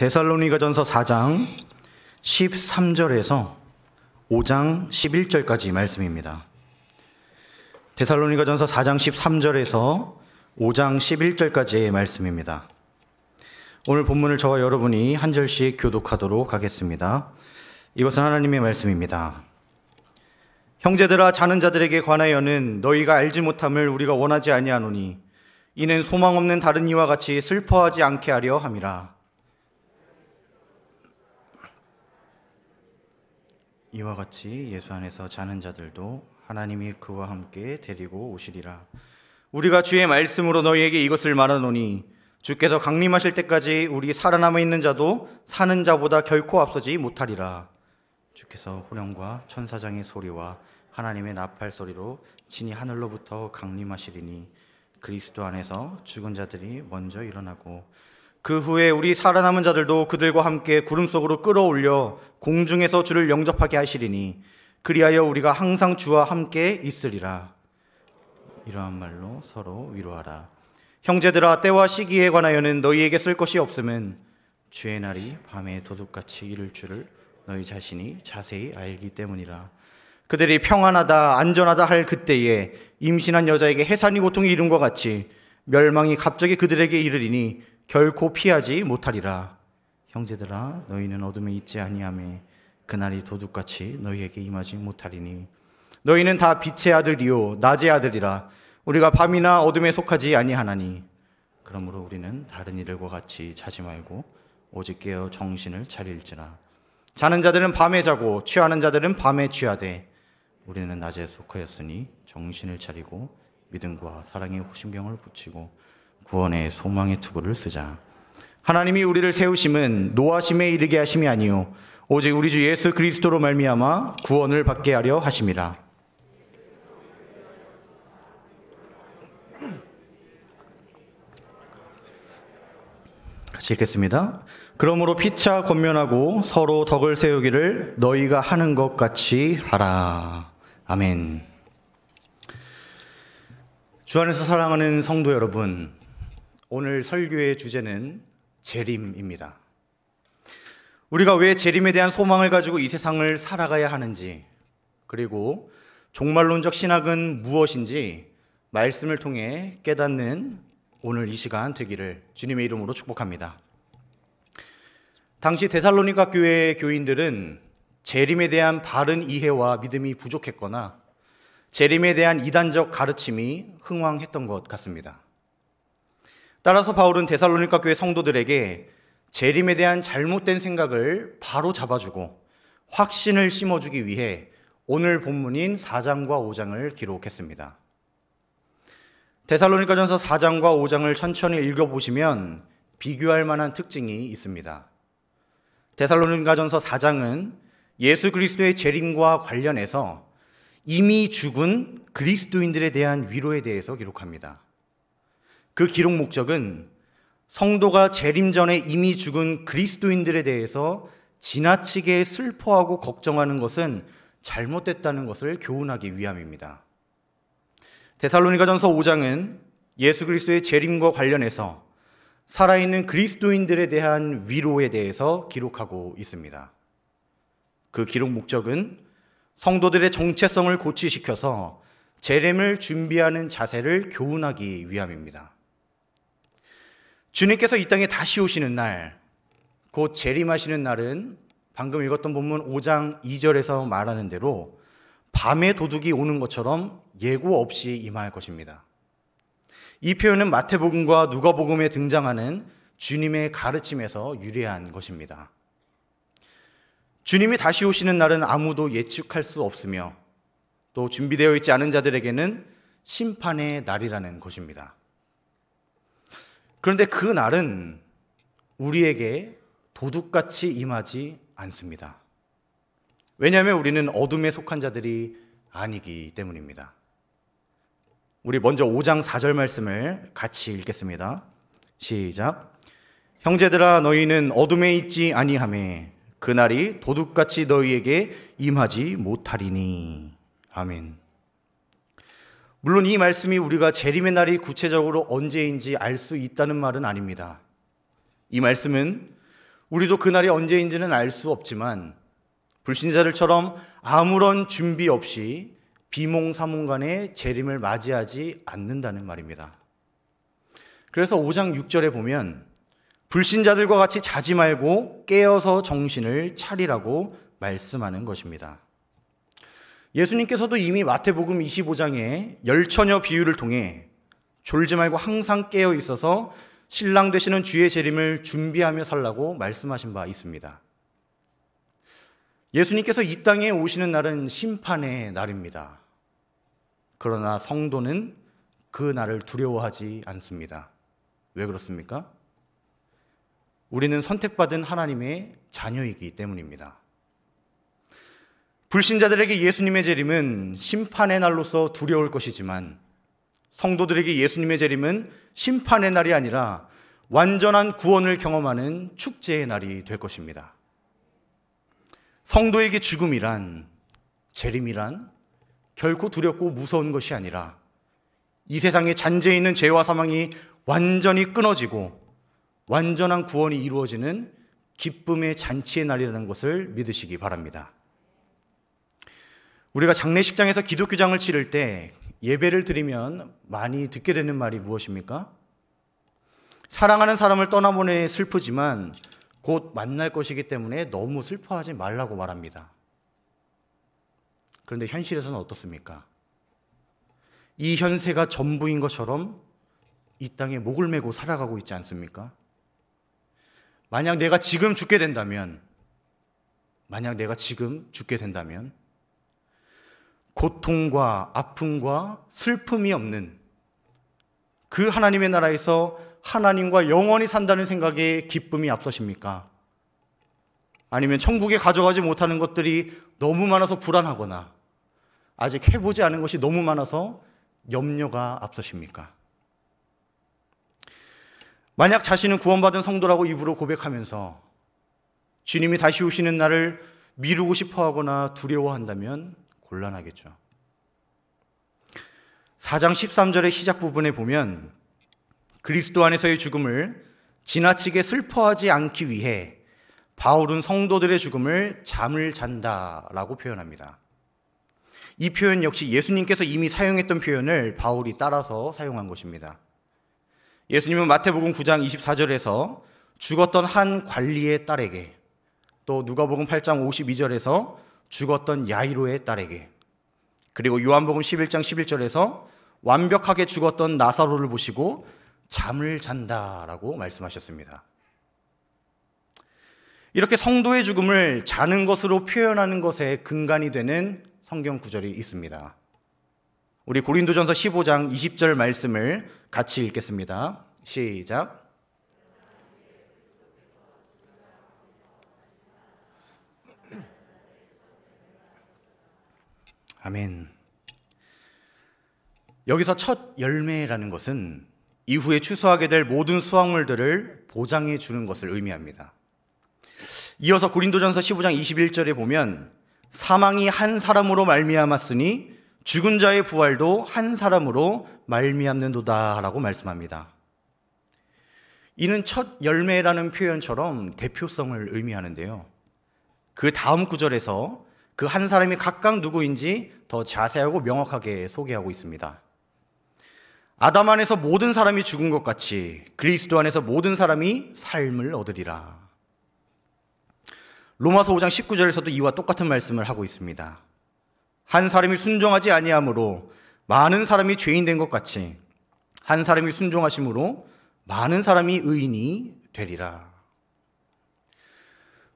데살로니가전서 4장 13절에서 5장 11절까지 말씀입니다. 데살로니가전서 4장 13절에서 5장 11절까지의 말씀입니다. 오늘 본문을 저와 여러분이 한 절씩 교독하도록 하겠습니다. 이것은 하나님의 말씀입니다. 형제들아, 자는 자들에게 관하여는 너희가 알지 못함을 우리가 원하지 아니하노니 이는 소망 없는 다른 이와 같이 슬퍼하지 않게 하려 함이라. 이와 같이 예수 안에서 자는 자들도 하나님이 그와 함께 데리고 오시리라. 우리가 주의 말씀으로 너희에게 이것을 말하노니 주께서 강림하실 때까지 우리 살아남아 있는 자도 사는 자보다 결코 앞서지 못하리라. 주께서 호령과 천사장의 소리와 하나님의 나팔 소리로 친히 하늘로부터 강림하시리니 그리스도 안에서 죽은 자들이 먼저 일어나고 그 후에 우리 살아남은 자들도 그들과 함께 구름 속으로 끌어올려 공중에서 주를 영접하게 하시리니 그리하여 우리가 항상 주와 함께 있으리라. 이러한 말로 서로 위로하라. 형제들아, 때와 시기에 관하여는 너희에게 쓸 것이 없음은 주의 날이 밤에 도둑같이 이를 줄을 너희 자신이 자세히 알기 때문이라. 그들이 평안하다 안전하다 할 그때에 임신한 여자에게 해산이 고통이 이른 것 같이 멸망이 갑자기 그들에게 이르리니 결코 피하지 못하리라. 형제들아, 너희는 어둠에 있지 아니하며 그날이 도둑같이 너희에게 임하지 못하리니 너희는 다 빛의 아들이요 낮의 아들이라. 우리가 밤이나 어둠에 속하지 아니하나니 그러므로 우리는 다른 이들과 같이 자지 말고 오직 깨어 정신을 차릴지라. 자는 자들은 밤에 자고 취하는 자들은 밤에 취하되 우리는 낮에 속하였으니 정신을 차리고 믿음과 사랑의 호심병을 붙이고 구원의 소망의 투구를 쓰자. 하나님이 우리를 세우심은 노하심에 이르게 하심이 아니요 오직 우리 주 예수 그리스도로 말미암아 구원을 받게 하려 하심이라. 같이 읽겠습니다. 그러므로 피차 권면하고 서로 덕을 세우기를 너희가 하는 것 같이 하라. 아멘. 주 안에서 사랑하는 성도 여러분, 오늘 설교의 주제는 재림입니다. 우리가 왜 재림에 대한 소망을 가지고 이 세상을 살아가야 하는지, 그리고 종말론적 신학은 무엇인지 말씀을 통해 깨닫는 오늘 이 시간 되기를 주님의 이름으로 축복합니다. 당시 데살로니가 교회의 교인들은 재림에 대한 바른 이해와 믿음이 부족했거나 재림에 대한 이단적 가르침이 흥왕했던 것 같습니다. 따라서 바울은 데살로니가 교회 성도들에게 재림에 대한 잘못된 생각을 바로 잡아주고 확신을 심어주기 위해 오늘 본문인 4장과 5장을 기록했습니다. 데살로니가전서 4장과 5장을 천천히 읽어보시면 비교할 만한 특징이 있습니다. 데살로니가전서 4장은 예수 그리스도의 재림과 관련해서 이미 죽은 그리스도인들에 대한 위로에 대해서 기록합니다. 그 기록 목적은 성도가 재림 전에 이미 죽은 그리스도인들에 대해서 지나치게 슬퍼하고 걱정하는 것은 잘못됐다는 것을 교훈하기 위함입니다. 데살로니가전서 5장은 예수 그리스도의 재림과 관련해서 살아있는 그리스도인들에 대한 위로에 대해서 기록하고 있습니다. 그 기록 목적은 성도들의 정체성을 고취시켜서 재림을 준비하는 자세를 교훈하기 위함입니다. 주님께서 이 땅에 다시 오시는 날, 곧 재림하시는 날은 방금 읽었던 본문 5장 2절에서 말하는 대로 밤에 도둑이 오는 것처럼 예고 없이 임할 것입니다. 이 표현은 마태복음과 누가복음에 등장하는 주님의 가르침에서 유래한 것입니다. 주님이 다시 오시는 날은 아무도 예측할 수 없으며 또 준비되어 있지 않은 자들에게는 심판의 날이라는 것입니다. 그런데 그 날은 우리에게 도둑같이 임하지 않습니다. 왜냐하면 우리는 어둠에 속한 자들이 아니기 때문입니다. 우리 먼저 5장 4절 말씀을 같이 읽겠습니다. 시작. 형제들아, 너희는 어둠에 있지 아니하매 그날이 도둑같이 너희에게 임하지 못하리니. 아멘. 물론 이 말씀이 우리가 재림의 날이 구체적으로 언제인지 알 수 있다는 말은 아닙니다. 이 말씀은 우리도 그날이 언제인지는 알 수 없지만 불신자들처럼 아무런 준비 없이 비몽사몽간에 재림을 맞이하지 않는다는 말입니다. 그래서 5장 6절에 보면 불신자들과 같이 자지 말고 깨어서 정신을 차리라고 말씀하는 것입니다. 예수님께서도 이미 마태복음 25장에 열처녀 비유를 통해 졸지 말고 항상 깨어 있어서 신랑 되시는 주의 재림을 준비하며 살라고 말씀하신 바 있습니다. 예수님께서 이 땅에 오시는 날은 심판의 날입니다. 그러나 성도는 그 날을 두려워하지 않습니다. 왜 그렇습니까? 우리는 선택받은 하나님의 자녀이기 때문입니다. 불신자들에게 예수님의 재림은 심판의 날로서 두려울 것이지만 성도들에게 예수님의 재림은 심판의 날이 아니라 완전한 구원을 경험하는 축제의 날이 될 것입니다. 성도에게 죽음이란, 재림이란 결코 두렵고 무서운 것이 아니라 이 세상에 잔재해 있는 죄와 사망이 완전히 끊어지고 완전한 구원이 이루어지는 기쁨의 잔치의 날이라는 것을 믿으시기 바랍니다. 우리가 장례식장에서 기독교장을 치를 때 예배를 드리면 많이 듣게 되는 말이 무엇입니까? 사랑하는 사람을 떠나보내 슬프지만 곧 만날 것이기 때문에 너무 슬퍼하지 말라고 말합니다. 그런데 현실에서는 어떻습니까? 이 현세가 전부인 것처럼 이 땅에 목을 메고 살아가고 있지 않습니까? 만약 내가 지금 죽게 된다면 고통과 아픔과 슬픔이 없는 그 하나님의 나라에서 하나님과 영원히 산다는 생각에 기쁨이 앞서십니까? 아니면 천국에 가져가지 못하는 것들이 너무 많아서 불안하거나 아직 해보지 않은 것이 너무 많아서 염려가 앞서십니까? 만약 자신은 구원받은 성도라고 입으로 고백하면서 주님이 다시 오시는 날을 미루고 싶어하거나 두려워한다면 곤란하겠죠. 4장 13절의 시작 부분에 보면 그리스도 안에서의 죽음을 지나치게 슬퍼하지 않기 위해 바울은 성도들의 죽음을 잠을 잔다라고 표현합니다. 이 표현 역시 예수님께서 이미 사용했던 표현을 바울이 따라서 사용한 것입니다. 예수님은 마태복음 9장 24절에서 죽었던 한 관리의 딸에게, 또 누가복음 8장 52절에서 죽었던 야이로의 딸에게, 그리고 요한복음 11장 11절에서 완벽하게 죽었던 나사로를 보시고 잠을 잔다라고 말씀하셨습니다. 이렇게 성도의 죽음을 자는 것으로 표현하는 것에 근간이 되는 성경 구절이 있습니다. 우리 고린도전서 15장 20절 말씀을 같이 읽겠습니다. 시작. 아멘. 여기서 첫 열매라는 것은 이후에 추수하게 될 모든 수확물들을 보장해 주는 것을 의미합니다. 이어서 고린도전서 15장 21절에 보면 사망이 한 사람으로 말미암았으니 죽은 자의 부활도 한 사람으로 말미암는도다 라고 말씀합니다. 이는 첫 열매라는 표현처럼 대표성을 의미하는데요, 그 다음 구절에서 그 한 사람이 각각 누구인지 더 자세하고 명확하게 소개하고 있습니다. 아담 안에서 모든 사람이 죽은 것 같이 그리스도 안에서 모든 사람이 삶을 얻으리라. 로마서 5장 19절에서도 이와 똑같은 말씀을 하고 있습니다. 한 사람이 순종하지 아니함으로 많은 사람이 죄인 된 것 같이 한 사람이 순종하심으로 많은 사람이 의인이 되리라.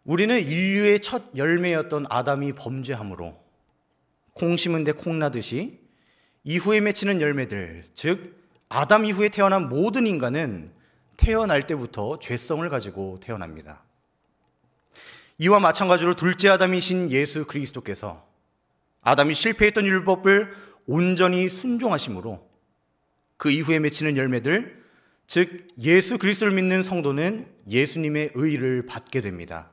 우리는 인류의 첫 열매였던 아담이 범죄함으로 콩 심은 데 콩 나듯이 이후에 맺히는 열매들, 즉 아담 이후에 태어난 모든 인간은 태어날 때부터 죄성을 가지고 태어납니다. 이와 마찬가지로 둘째 아담이신 예수 그리스도께서 아담이 실패했던 율법을 온전히 순종하심으로 그 이후에 맺히는 열매들, 즉 예수 그리스도를 믿는 성도는 예수님의 의를 받게 됩니다.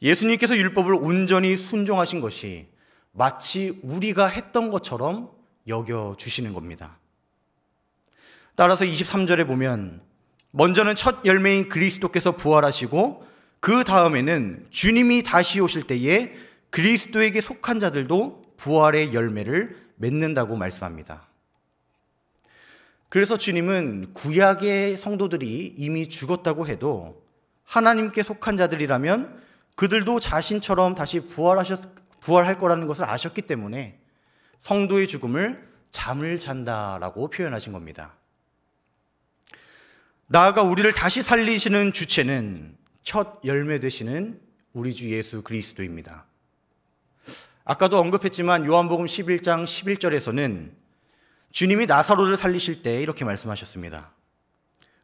예수님께서 율법을 온전히 순종하신 것이 마치 우리가 했던 것처럼 여겨주시는 겁니다. 따라서 23절에 보면 먼저는 첫 열매인 그리스도께서 부활하시고 그 다음에는 주님이 다시 오실 때에 그리스도에게 속한 자들도 부활의 열매를 맺는다고 말씀합니다. 그래서 주님은 구약의 성도들이 이미 죽었다고 해도 하나님께 속한 자들이라면 그들도 자신처럼 다시 부활할 거라는 것을 아셨기 때문에 성도의 죽음을 잠을 잔다라고 표현하신 겁니다. 나아가 우리를 다시 살리시는 주체는 첫 열매 되시는 우리 주 예수 그리스도입니다. 아까도 언급했지만 요한복음 11장 11절에서는 주님이 나사로를 살리실 때 이렇게 말씀하셨습니다.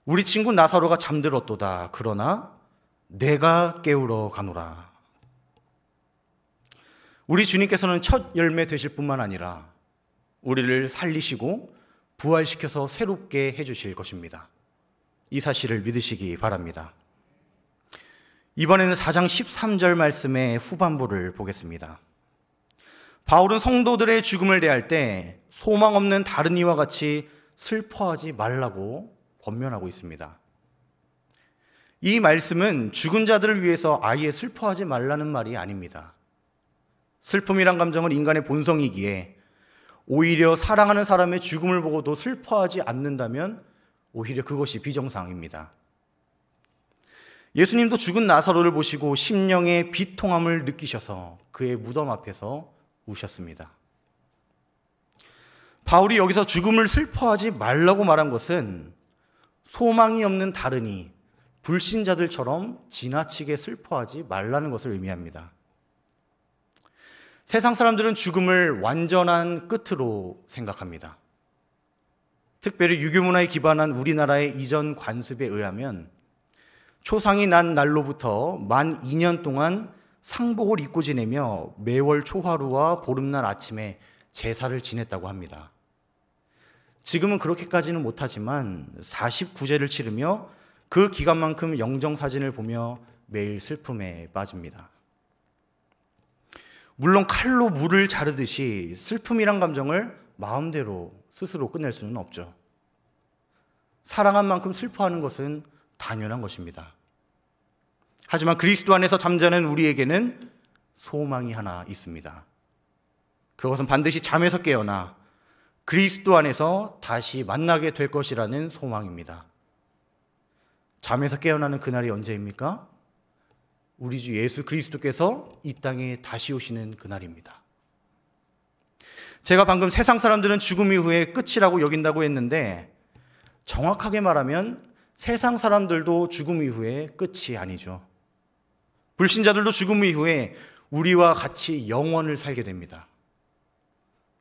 우리 친구 나사로가 잠들었도다. 그러나 내가 깨우러 가노라. 우리 주님께서는 첫 열매 되실 뿐만 아니라 우리를 살리시고 부활시켜서 새롭게 해주실 것입니다. 이 사실을 믿으시기 바랍니다. 이번에는 4장 13절 말씀의 후반부를 보겠습니다. 바울은 성도들의 죽음을 대할 때 소망 없는 다른 이와 같이 슬퍼하지 말라고 권면하고 있습니다. 이 말씀은 죽은 자들을 위해서 아예 슬퍼하지 말라는 말이 아닙니다. 슬픔이란 감정은 인간의 본성이기에 오히려 사랑하는 사람의 죽음을 보고도 슬퍼하지 않는다면 오히려 그것이 비정상입니다. 예수님도 죽은 나사로를 보시고 심령의 비통함을 느끼셔서 그의 무덤 앞에서 우셨습니다. 바울이 여기서 죽음을 슬퍼하지 말라고 말한 것은 소망이 없는 다른이 불신자들처럼 지나치게 슬퍼하지 말라는 것을 의미합니다. 세상 사람들은 죽음을 완전한 끝으로 생각합니다. 특별히 유교 문화에 기반한 우리나라의 이전 관습에 의하면 초상이 난 날로부터 만 2년 동안 상복을 입고 지내며 매월 초하루와 보름날 아침에 제사를 지냈다고 합니다. 지금은 그렇게까지는 못하지만 49제를 치르며 그 기간만큼 영정사진을 보며 매일 슬픔에 빠집니다. 물론 칼로 물을 자르듯이 슬픔이란 감정을 마음대로 스스로 끝낼 수는 없죠. 사랑한 만큼 슬퍼하는 것은 당연한 것입니다. 하지만 그리스도 안에서 잠자는 우리에게는 소망이 하나 있습니다. 그것은 반드시 잠에서 깨어나 그리스도 안에서 다시 만나게 될 것이라는 소망입니다. 잠에서 깨어나는 그날이 언제입니까? 우리 주 예수 그리스도께서 이 땅에 다시 오시는 그날입니다. 제가 방금 세상 사람들은 죽음 이후에 끝이라고 여긴다고 했는데 정확하게 말하면 세상 사람들도 죽음 이후에 끝이 아니죠. 불신자들도 죽음 이후에 우리와 같이 영원을 살게 됩니다.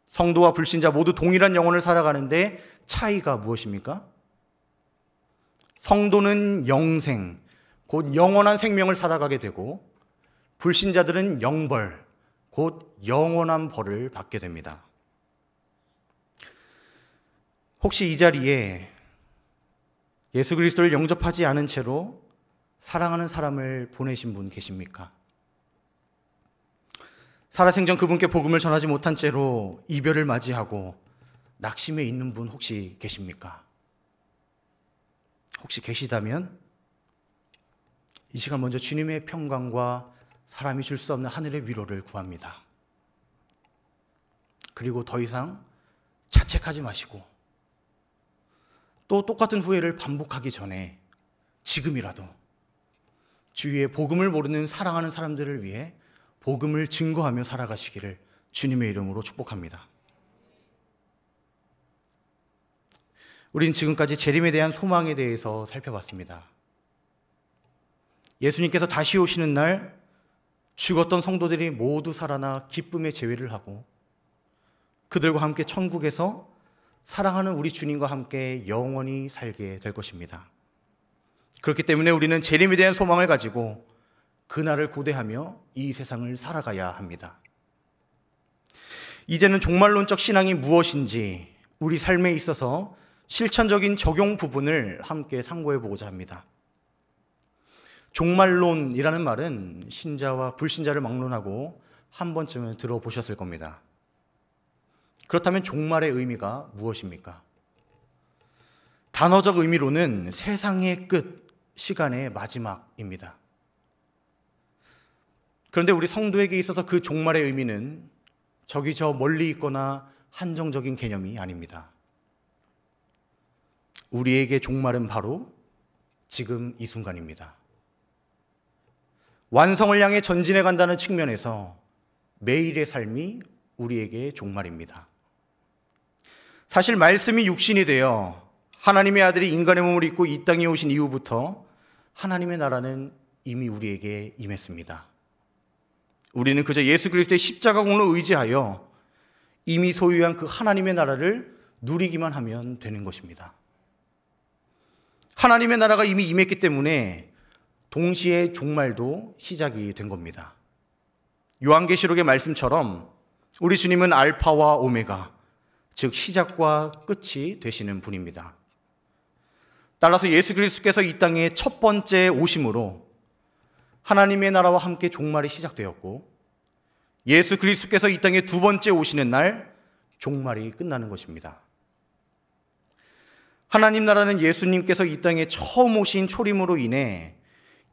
성도와 불신자 모두 동일한 영혼을 살아가는데 차이가 무엇입니까? 성도는 영생, 곧 영원한 생명을 살아가게 되고 불신자들은 영벌, 곧 영원한 벌을 받게 됩니다. 혹시 이 자리에 예수 그리스도를 영접하지 않은 채로 사랑하는 사람을 보내신 분 계십니까? 살아생전 그분께 복음을 전하지 못한 채로 이별을 맞이하고 낙심해 있는 분 혹시 계십니까? 혹시 계시다면 이 시간 먼저 주님의 평강과 사람이 줄 수 없는 하늘의 위로를 구합니다. 그리고 더 이상 자책하지 마시고 또 똑같은 후회를 반복하기 전에 지금이라도 주위에 복음을 모르는 사랑하는 사람들을 위해 복음을 증거하며 살아가시기를 주님의 이름으로 축복합니다. 우린 지금까지 재림에 대한 소망에 대해서 살펴봤습니다. 예수님께서 다시 오시는 날 죽었던 성도들이 모두 살아나 기쁨의 제회를 하고 그들과 함께 천국에서 사랑하는 우리 주님과 함께 영원히 살게 될 것입니다. 그렇기 때문에 우리는 재림에 대한 소망을 가지고 그날을 고대하며 이 세상을 살아가야 합니다. 이제는 종말론적 신앙이 무엇인지 우리 삶에 있어서 실천적인 적용 부분을 함께 상고해 보고자 합니다. 종말론이라는 말은 신자와 불신자를 막론하고 한 번쯤은 들어보셨을 겁니다. 그렇다면 종말의 의미가 무엇입니까? 단어적 의미로는 세상의 끝, 시간의 마지막입니다. 그런데 우리 성도에게 있어서 그 종말의 의미는 저기 저 멀리 있거나 한정적인 개념이 아닙니다. 우리에게 종말은 바로 지금 이 순간입니다. 완성을 향해 전진해 간다는 측면에서 매일의 삶이 우리에게 종말입니다. 사실 말씀이 육신이 되어 하나님의 아들이 인간의 몸을 입고 이 땅에 오신 이후부터 하나님의 나라는 이미 우리에게 임했습니다. 우리는 그저 예수 그리스도의 십자가 공로를 의지하여 이미 소유한 그 하나님의 나라를 누리기만 하면 되는 것입니다. 하나님의 나라가 이미 임했기 때문에 동시에 종말도 시작이 된 겁니다. 요한계시록의 말씀처럼 우리 주님은 알파와 오메가, 즉 시작과 끝이 되시는 분입니다. 따라서 예수 그리스도께서 이 땅에 첫 번째 오심으로 하나님의 나라와 함께 종말이 시작되었고, 예수 그리스도께서 이 땅에 두 번째 오시는 날 종말이 끝나는 것입니다. 하나님 나라는 예수님께서 이 땅에 처음 오신 초림으로 인해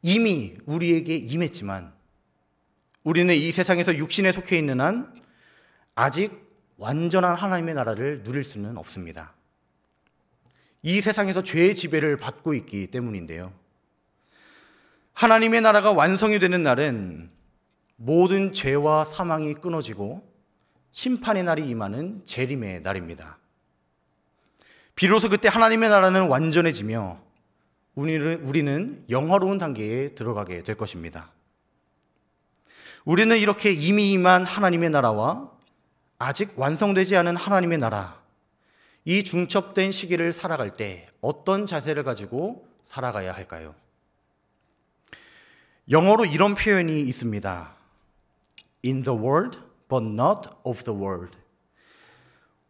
이미 우리에게 임했지만, 우리는 이 세상에서 육신에 속해 있는 한 아직 완전한 하나님의 나라를 누릴 수는 없습니다. 이 세상에서 죄의 지배를 받고 있기 때문인데요. 하나님의 나라가 완성이 되는 날은 모든 죄와 사망이 끊어지고 심판의 날이 임하는 재림의 날입니다. 비로소 그때 하나님의 나라는 완전해지며 우리는 영화로운 단계에 들어가게 될 것입니다. 우리는 이렇게 이미 임한 하나님의 나라와 아직 완성되지 않은 하나님의 나라, 이 중첩된 시기를 살아갈 때 어떤 자세를 가지고 살아가야 할까요? 영어로 이런 표현이 있습니다. In the world, but not of the world.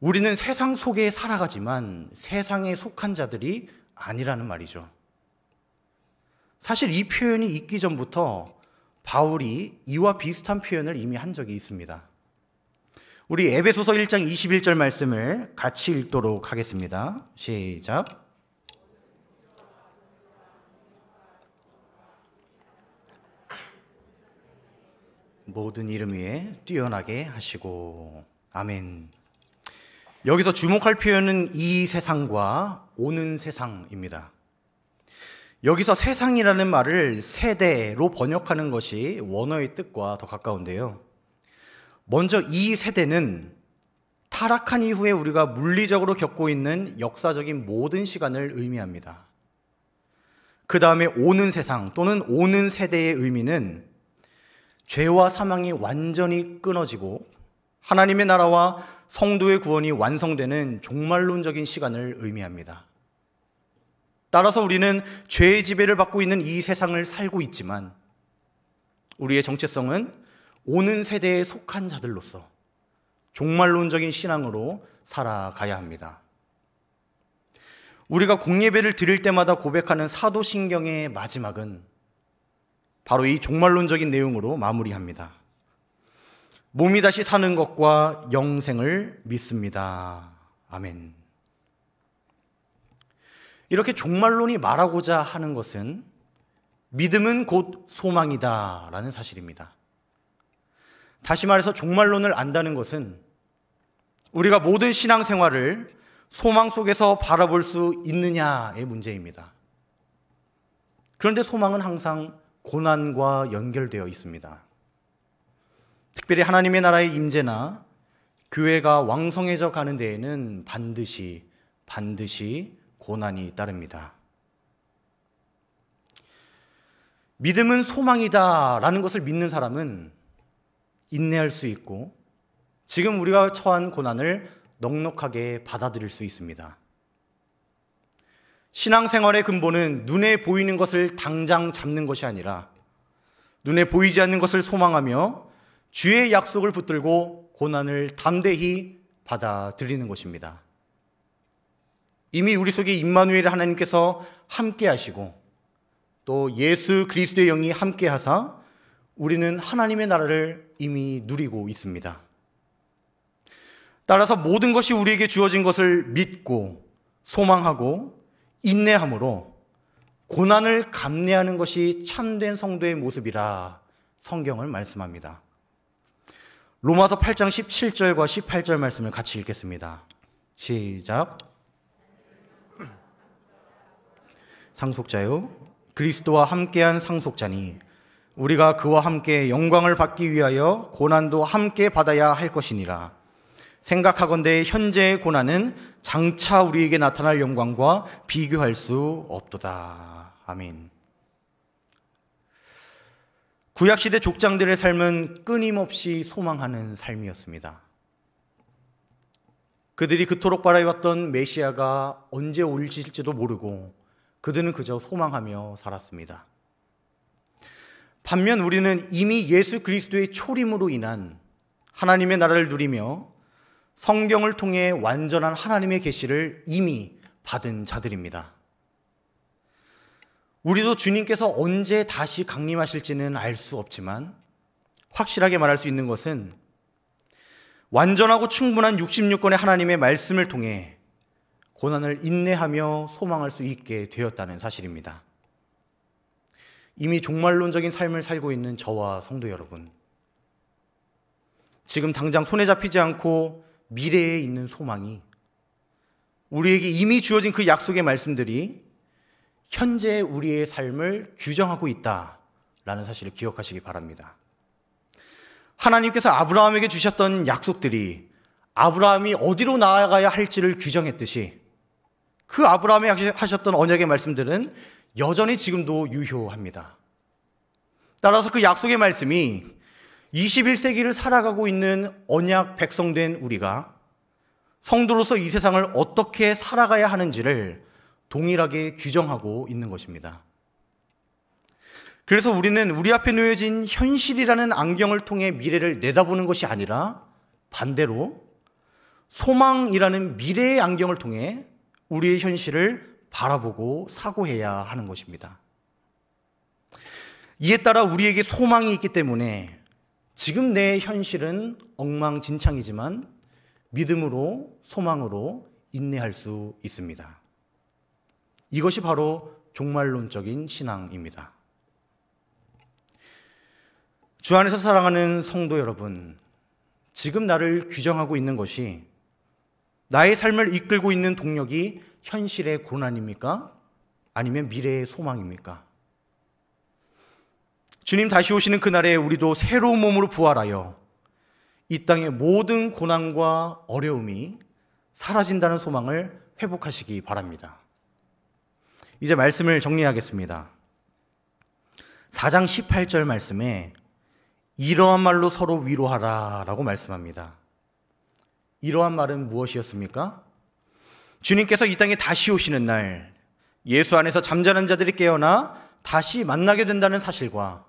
우리는 세상 속에 살아가지만 세상에 속한 자들이 아니라는 말이죠. 사실 이 표현이 있기 전부터 바울이 이와 비슷한 표현을 이미 한 적이 있습니다. 우리 에베소서 1장 21절 말씀을 같이 읽도록 하겠습니다. 시작. 모든 이름 위에 뛰어나게 하시고. 아멘. 여기서 주목할 표현은 이 세상과 오는 세상입니다. 여기서 세상이라는 말을 세대로 번역하는 것이 원어의 뜻과 더 가까운데요. 먼저 이 세대는 타락한 이후에 우리가 물리적으로 겪고 있는 역사적인 모든 시간을 의미합니다. 그 다음에 오는 세상 또는 오는 세대의 의미는 죄와 사망이 완전히 끊어지고 하나님의 나라와 성도의 구원이 완성되는 종말론적인 시간을 의미합니다. 따라서 우리는 죄의 지배를 받고 있는 이 세상을 살고 있지만 우리의 정체성은 오는 세대에 속한 자들로서 종말론적인 신앙으로 살아가야 합니다. 우리가 공예배를 드릴 때마다 고백하는 사도신경의 마지막은 바로 이 종말론적인 내용으로 마무리합니다. 몸이 다시 사는 것과 영생을 믿습니다. 아멘. 이렇게 종말론이 말하고자 하는 것은 믿음은 곧 소망이다 라는 사실입니다. 다시 말해서 종말론을 안다는 것은 우리가 모든 신앙생활을 소망 속에서 바라볼 수 있느냐의 문제입니다. 그런데 소망은 항상 고난과 연결되어 있습니다. 특별히 하나님의 나라의 임재나 교회가 왕성해져 가는 데에는 반드시 고난이 따릅니다. 믿음은 소망이다라는 것을 믿는 사람은 인내할 수 있고 지금 우리가 처한 고난을 넉넉하게 받아들일 수 있습니다. 신앙생활의 근본은 눈에 보이는 것을 당장 잡는 것이 아니라 눈에 보이지 않는 것을 소망하며 주의 약속을 붙들고 고난을 담대히 받아들이는 것입니다. 이미 우리 속에 임마누엘 하나님께서 함께 하시고 또 예수 그리스도의 영이 함께 하사 우리는 하나님의 나라를 이미 누리고 있습니다. 따라서 모든 것이 우리에게 주어진 것을 믿고 소망하고 인내함으로 고난을 감내하는 것이 참된 성도의 모습이라 성경을 말씀합니다. 로마서 8장 17절과 18절 말씀을 같이 읽겠습니다. 시작. 상속자요, 그리스도와 함께한 상속자니 우리가 그와 함께 영광을 받기 위하여 고난도 함께 받아야 할 것이니라. 생각하건대 현재의 고난은 장차 우리에게 나타날 영광과 비교할 수 없도다. 아멘. 구약시대 족장들의 삶은 끊임없이 소망하는 삶이었습니다. 그들이 그토록 바라왔던 메시아가 언제 올지도 모르고 그들은 그저 소망하며 살았습니다. 반면 우리는 이미 예수 그리스도의 초림으로 인한 하나님의 나라를 누리며 성경을 통해 완전한 하나님의 계시를 이미 받은 자들입니다. 우리도 주님께서 언제 다시 강림하실지는 알 수 없지만 확실하게 말할 수 있는 것은 완전하고 충분한 66권의 하나님의 말씀을 통해 고난을 인내하며 소망할 수 있게 되었다는 사실입니다. 이미 종말론적인 삶을 살고 있는 저와 성도 여러분, 지금 당장 손에 잡히지 않고 미래에 있는 소망이 우리에게 이미 주어진 그 약속의 말씀들이 현재 우리의 삶을 규정하고 있다라는 사실을 기억하시기 바랍니다. 하나님께서 아브라함에게 주셨던 약속들이 아브라함이 어디로 나아가야 할지를 규정했듯이 그 아브라함에게 하셨던 언약의 말씀들은 여전히 지금도 유효합니다. 따라서 그 약속의 말씀이 21세기를 살아가고 있는 언약 백성된 우리가 성도로서 이 세상을 어떻게 살아가야 하는지를 동일하게 규정하고 있는 것입니다. 그래서 우리는 우리 앞에 놓여진 현실이라는 안경을 통해 미래를 내다보는 것이 아니라 반대로 소망이라는 미래의 안경을 통해 우리의 현실을 바라보고 사고해야 하는 것입니다. 이에 따라 우리에게 소망이 있기 때문에 지금 내 현실은 엉망진창이지만 믿음으로, 소망으로 인내할 수 있습니다. 이것이 바로 종말론적인 신앙입니다. 주 안에서 사랑하는 성도 여러분, 지금 나를 규정하고 있는 것이 나의 삶을 이끌고 있는 동력이 현실의 고난입니까? 아니면 미래의 소망입니까? 주님 다시 오시는 그날에 우리도 새로운 몸으로 부활하여 이 땅의 모든 고난과 어려움이 사라진다는 소망을 회복하시기 바랍니다. 이제 말씀을 정리하겠습니다. 4장 18절 말씀에 이러한 말로 서로 위로하라 라고 말씀합니다. 이러한 말은 무엇이었습니까? 주님께서 이 땅에 다시 오시는 날 예수 안에서 잠자는 자들이 깨어나 다시 만나게 된다는 사실과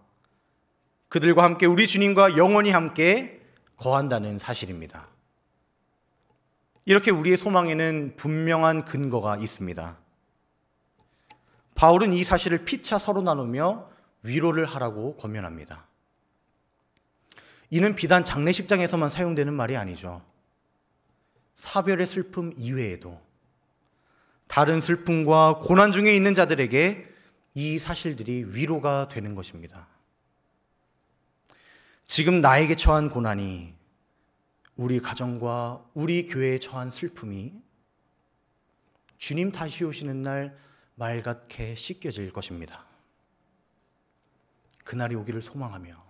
그들과 함께 우리 주님과 영원히 함께 거한다는 사실입니다. 이렇게 우리의 소망에는 분명한 근거가 있습니다. 바울은 이 사실을 피차 서로 나누며 위로를 하라고 권면합니다. 이는 비단 장례식장에서만 사용되는 말이 아니죠. 사별의 슬픔 이외에도 다른 슬픔과 고난 중에 있는 자들에게 이 사실들이 위로가 되는 것입니다. 지금 나에게 처한 고난이, 우리 가정과 우리 교회에 처한 슬픔이 주님 다시 오시는 날 말같게 씻겨질 것입니다. 그날이 오기를 소망하며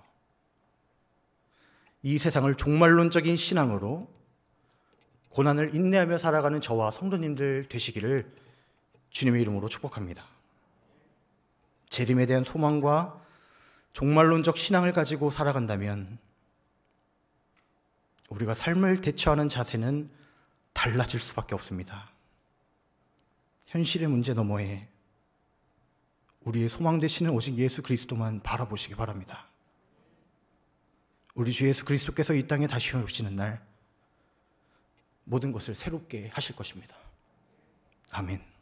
이 세상을 종말론적인 신앙으로 고난을 인내하며 살아가는 저와 성도님들 되시기를 주님의 이름으로 축복합니다. 재림에 대한 소망과 종말론적 신앙을 가지고 살아간다면 우리가 삶을 대처하는 자세는 달라질 수밖에 없습니다. 현실의 문제 너머에 우리의 소망 되시는 오직 예수 그리스도만 바라보시기 바랍니다. 우리 주 예수 그리스도께서 이 땅에 다시 오시는 날 모든 것을 새롭게 하실 것입니다. 아멘.